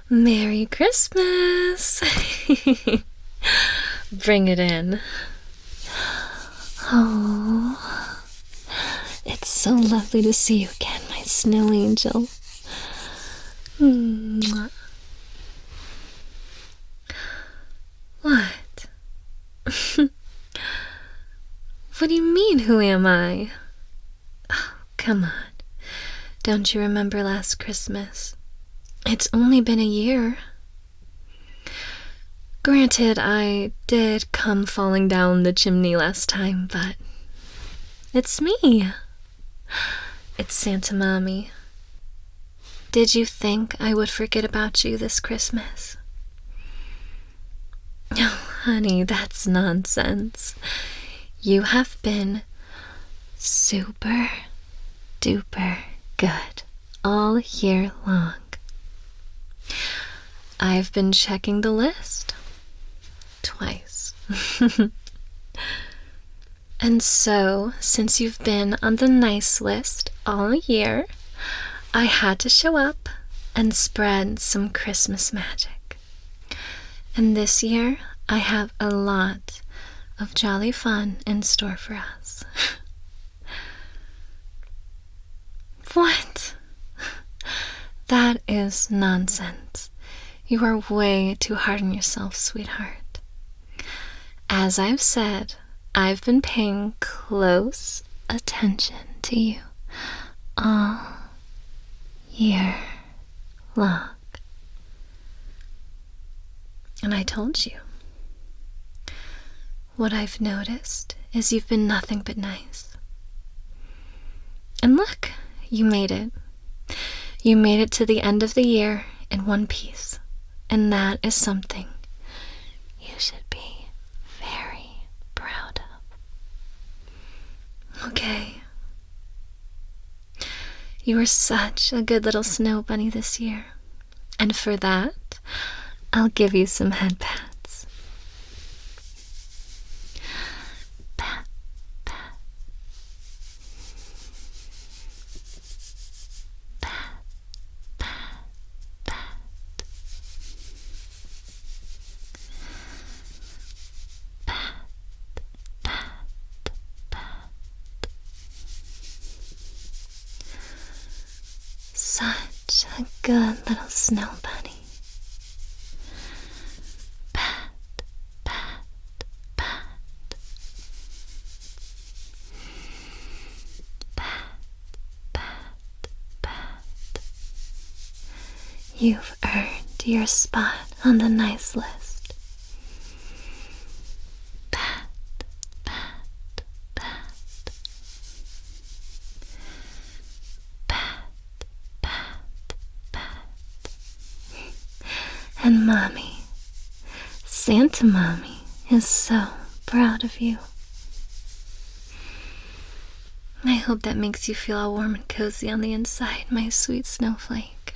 Merry Christmas! Bring it in. Oh, it's so lovely to see you again, my snow angel. Mwah. What? What do you mean, who am I? Oh, come on. Don't you remember last Christmas? It's only been a year. Granted, I did come falling down the chimney last time, but it's me. It's Santa Mommy. Did you think I would forget about you this Christmas? Oh, honey, that's nonsense. You have been super duper good all year long. I've been checking the list twice. And so, since you've been on the nice list all year, I had to show up and spread some Christmas magic. And this year, I have a lot of jolly fun in store for us. What? That is nonsense. You are way too hard on yourself, sweetheart. As I've said, I've been paying close attention to you all year long. And I told you. What I've noticed is you've been nothing but nice. And look, you made it. You made it to the end of the year in one piece. And that is something you should be very proud of. Okay. You were such a good little snow bunny this year. And for that, I'll give you some head pats. Pat, pat. Pat, pat, pat. Pat, pat, pat. Such a good little snow bunny. Pat, pat, pat. Pat, pat, pat. You've earned your spot on the nice list. Pat, pat, pat. Pat, pat, pat. And Mommy, Santa Mommy, is so proud of you. I hope that makes you feel all warm and cozy on the inside, my sweet snowflake.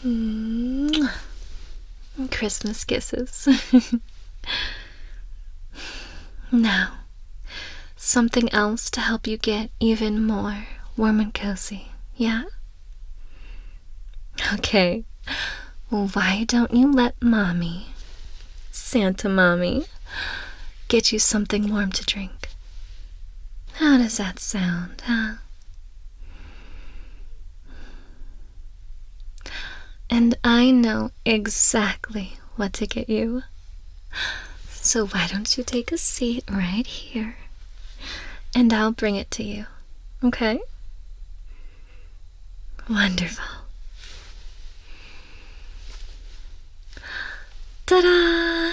Mwah. Christmas kisses. Now, something else to help you get even more warm and cozy, yeah? Okay, well, why don't you let Mommy, Santa Mommy, get you something warm to drink? How does that sound, huh? And I know exactly what to get you. So why don't you take a seat right here, and I'll bring it to you, okay? Wonderful. Ta-da!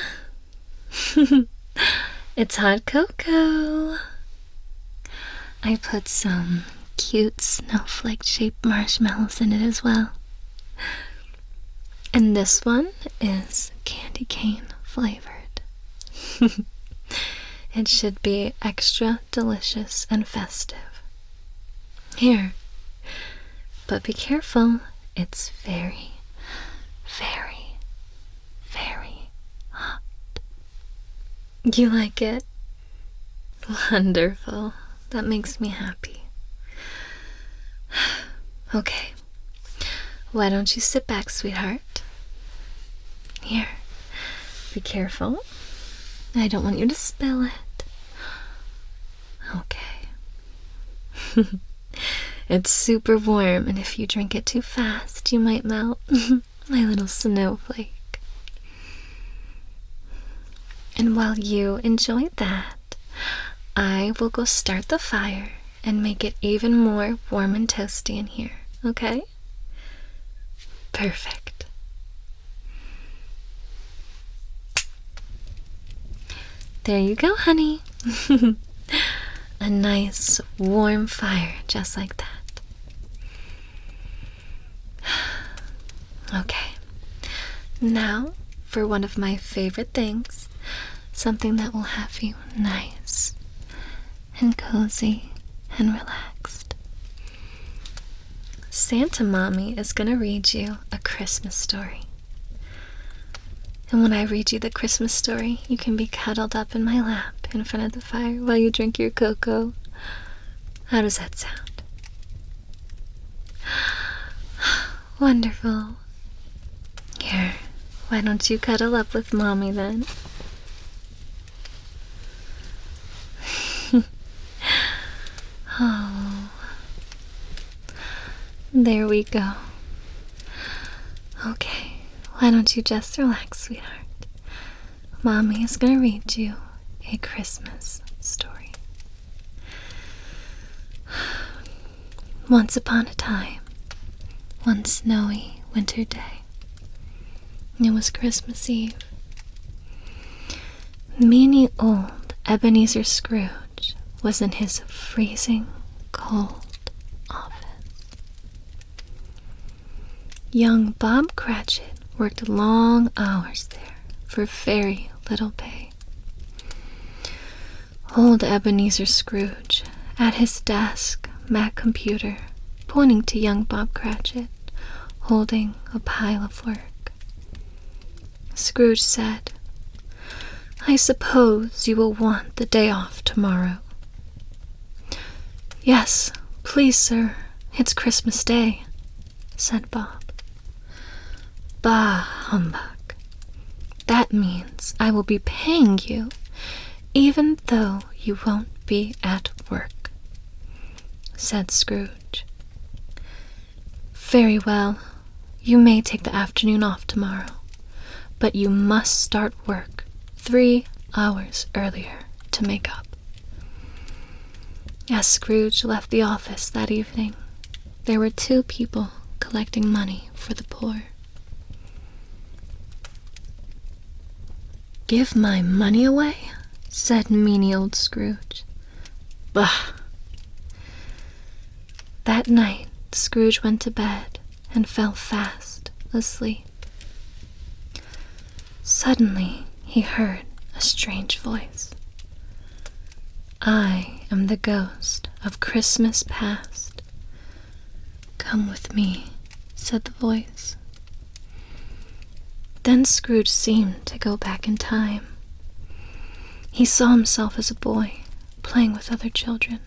It's hot cocoa. I put some cute snowflake-shaped marshmallows in it as well. And this one is candy cane flavored. It should be extra delicious and festive. Here. But be careful. It's very, very, very hot. You like it? Wonderful. That makes me happy. Okay. why don't you sit back, sweetheart? Here, be careful. I don't want you to spill it. Okay. It's super warm, and if you drink it too fast, you might melt. My little snowflake. And while you enjoy that, I will go start the fire and make it even more warm and toasty in here, okay? Perfect. There you go, honey. A nice warm fire just like that. Okay, now for one of my favorite things, something that will have you nice and cozy and relaxed. Santa Mommy is going to read you a Christmas story. And when I read you the Christmas story, you can be cuddled up in my lap in front of the fire while you drink your cocoa. How does that sound? Wonderful. Here, why don't you cuddle up with Mommy then? Oh, there we go. Okay, why don't you just relax, sweetheart? Mommy is going to read you a Christmas story. Once upon a time, one snowy winter day, it was Christmas Eve. Meany old Ebenezer Scrooge was in his freezing cold office. Young Bob Cratchit worked long hours there for very little pay. Old Ebenezer Scrooge, at his desk, Mac computer, pointing to young Bob Cratchit, holding a pile of work. Scrooge said, "I suppose you will want the day off tomorrow." "Yes, please, sir. It's Christmas Day," said Bob. "Bah, humbug. That means I will be paying you, even though you won't be at work," said Scrooge. "Very well. You may take the afternoon off tomorrow, but you must start work 3 hours earlier to make up." As Scrooge left the office that evening, there were 2 people collecting money for the poor. "Give my money away?" said meany old Scrooge. "Bah!" That night, Scrooge went to bed and fell fast asleep. Suddenly, he heard a strange voice. "I am the ghost of Christmas past. Come with me," said the voice. Then Scrooge seemed to go back in time. He saw himself as a boy, playing with other children.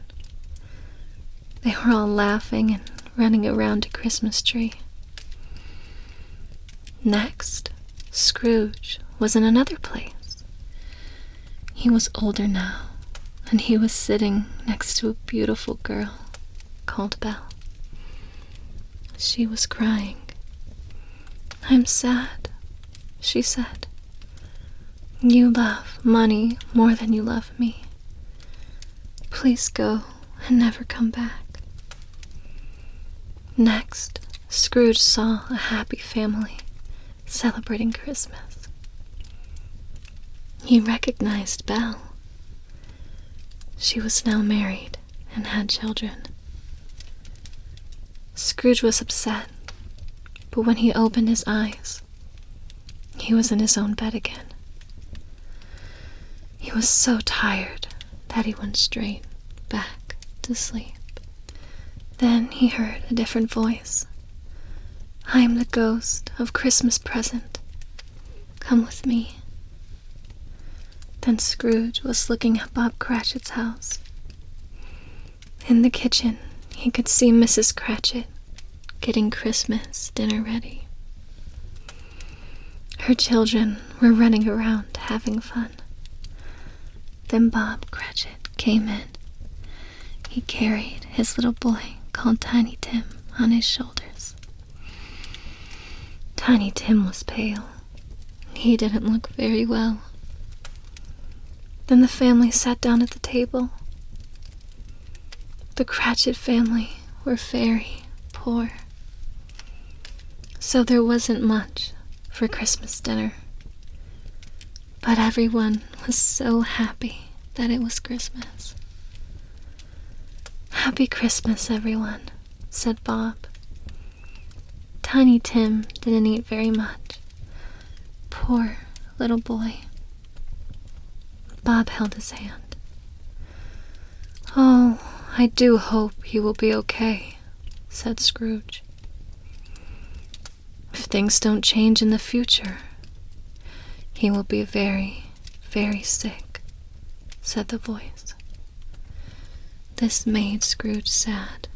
They were all laughing and running around a Christmas tree. Next, Scrooge was in another place. He was older now, and he was sitting next to a beautiful girl called Belle. She was crying. "I'm sad," she said. "You love money more than you love me. Please go and never come back." Next, Scrooge saw a happy family celebrating Christmas. He recognized Belle. She was now married and had children. Scrooge was upset, but when he opened his eyes, he was in his own bed again. He was so tired that he went straight back to sleep. Then he heard a different voice. "I am the ghost of Christmas present. Come with me." Then Scrooge was looking at Bob Cratchit's house. In the kitchen, he could see Mrs. Cratchit getting Christmas dinner ready. Her children were running around having fun. Then Bob Cratchit came in. He carried his little boy called Tiny Tim on his shoulders. Tiny Tim was pale. He didn't look very well. Then the family sat down at the table. The Cratchit family were very poor, so there wasn't much for Christmas dinner. But everyone was so happy that it was Christmas. "Happy Christmas, everyone," said Bob. Tiny Tim didn't eat very much. Poor little boy. Bob held his hand. "Oh, I do hope he will be okay," said Scrooge. "If things don't change in the future, he will be very, very sick," said the voice. This made Scrooge sad.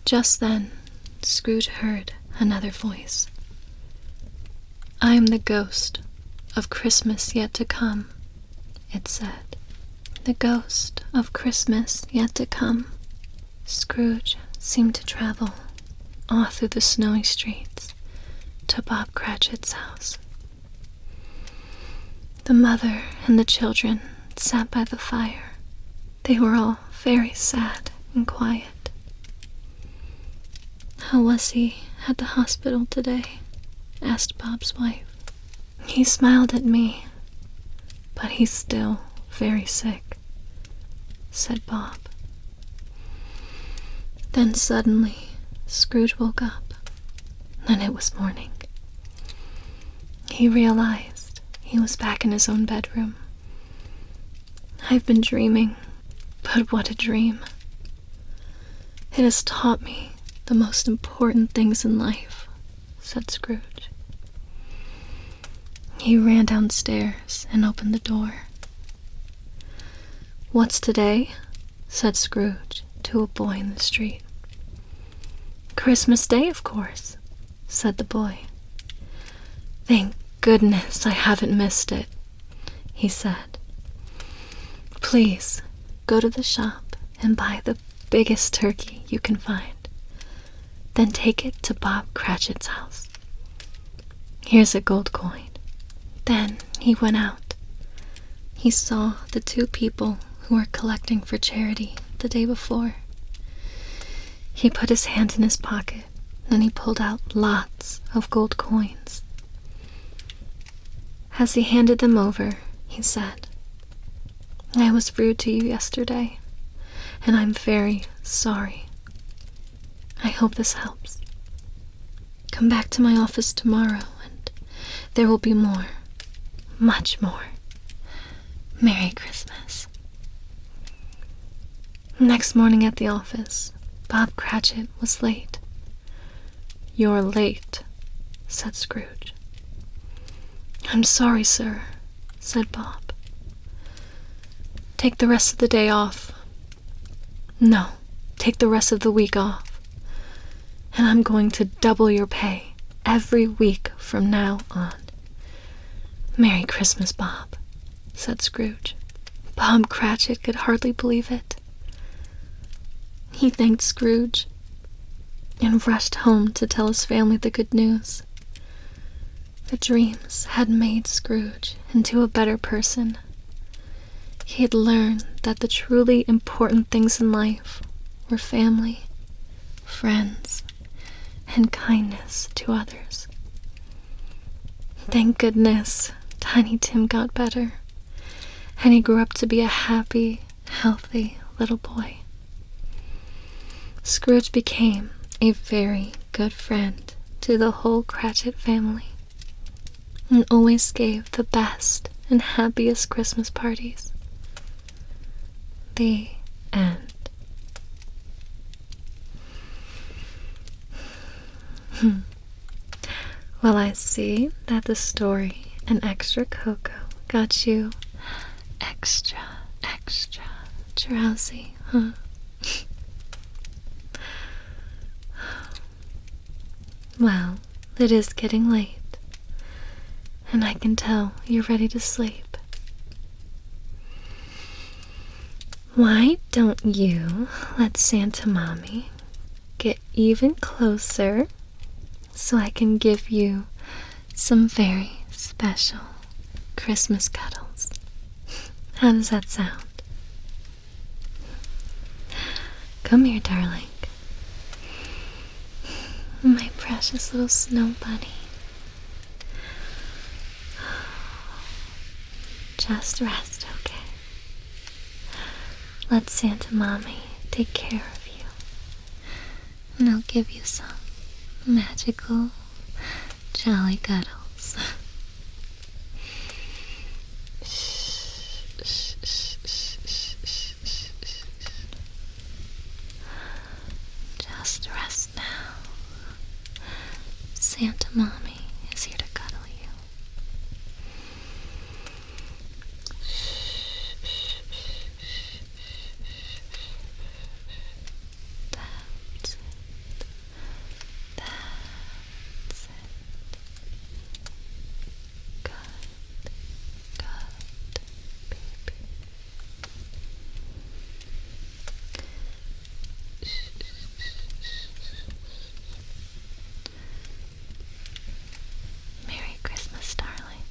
Just then, Scrooge heard another voice. "I am the ghost of Christmas yet to come," it said. The ghost of Christmas yet to come. Scrooge seemed to travel all through the snowy streets to Bob Cratchit's house. The mother and the children sat by the fire. They were all very sad and quiet. "How was he at the hospital today?" asked Bob's wife. "He smiled at me, but he's still very sick," said Bob. Then suddenly, Scrooge woke up, and it was morning. He realized he was back in his own bedroom. "I've been dreaming, but what a dream. It has taught me the most important things in life," said Scrooge. He ran downstairs and opened the door. "What's today?" said Scrooge to a boy in the street. "Christmas Day, of course," said the boy. "Thank goodness I haven't missed it," he said. "Please go to the shop and buy the biggest turkey you can find. Then take it to Bob Cratchit's house. Here's a gold coin." Then he went out. He saw the two people who were collecting for charity the day before. He put his hand in his pocket, and he pulled out lots of gold coins. As he handed them over, he said, "I was rude to you yesterday, and I'm very sorry. I hope this helps. Come back to my office tomorrow, and there will be more, much more. Merry Christmas." Next morning at the office, Bob Cratchit was late. "You're late," said Scrooge. "I'm sorry, sir," said Bob. "Take the rest of the day off." "No, take the rest of the week off. And I'm going to double your pay every week from now on." "Merry Christmas, Bob," said Scrooge. Bob Cratchit could hardly believe it. He thanked Scrooge and rushed home to tell his family the good news. The dreams had made Scrooge into a better person. He had learned that the truly important things in life were family, friends, and kindness to others. Thank goodness Tiny Tim got better, and he grew up to be a happy, healthy little boy. Scrooge became a very good friend to the whole Cratchit family, and always gave the best and happiest Christmas parties. The end. Well, I see that the story and extra cocoa got you extra drowsy, huh? Well, it is getting late, and I can tell you're ready to sleep. Why don't you let Santa Mommy get even closer so I can give you some very special Christmas cuddles? How does that sound? Come here, darling. My precious little snow bunny. Just rest, okay? Let Santa Mommy take care of you. And I'll give you some magical, jolly cuddles. Just rest now. Santa Mommy is here to cuddle you. That's it. That's it. Good, baby. Merry Christmas, darling.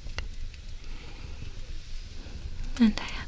And I